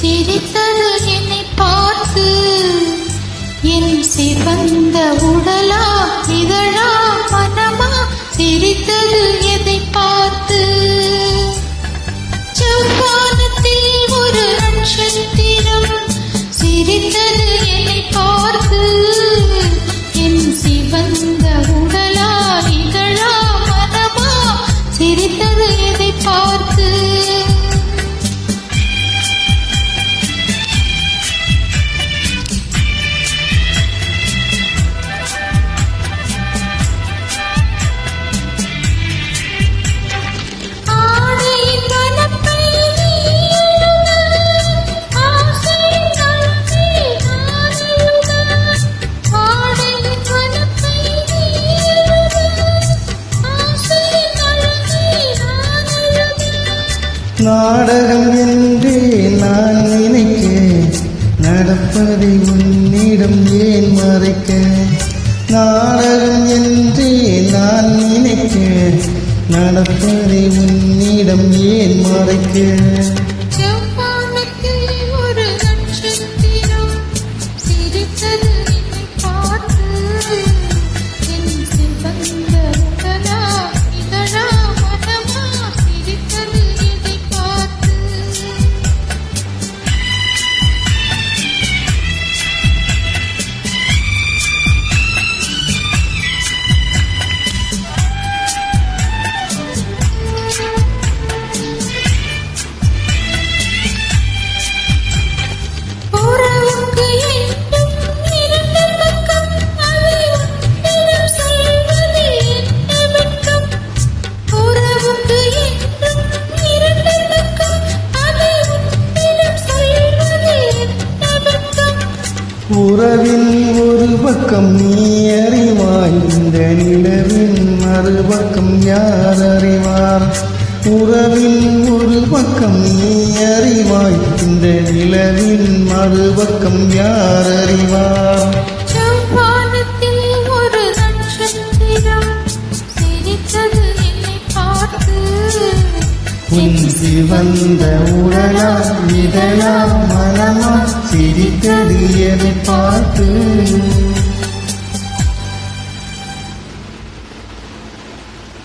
சிரித்தது என்னை பார்த்து என் சிவந்த உடலா இதழா மனமா சிரித்தது எதை பார்த்து செவ்வானத்தில் ஒரு நட்சத்திரம் சிரித்தது என்னை பார்த்து என் சிவந்த உடலா இதழா மனமா சிரித்தது எதை பார்த்து நாடகம் என்றே நான் நினைக்க நடப்பதை உன்னிடம் ஏன் மறைக்க நாடகம் என்றே நான் நினைக்க நடப்பதை உன்னிடம் ஏன் மறைக்க ஒரு நட்சத்திரம் சிரித்தது என்னை பார்த்து என் சிவந்த உடலா இதழா மனமா சிரித்தது எதை பார்த்து உறவின் ஒரு பக்கம் நீ அறிவாய் இந்த நிலவின் மறுபக்கம் யார் அறிவார் உறவின் ஒரு பக்கம் நீ அறிவாய் இந்த நிலவின் மறுபக்கம் யார் அறிவார் செவ்வானத்தில் ஒரு நட்சத்திரம் சிரித்தது என்னை பார்த்து உன் சிவந்த உடலா இதழா மனமா சிரித்தது எதை பார்த்து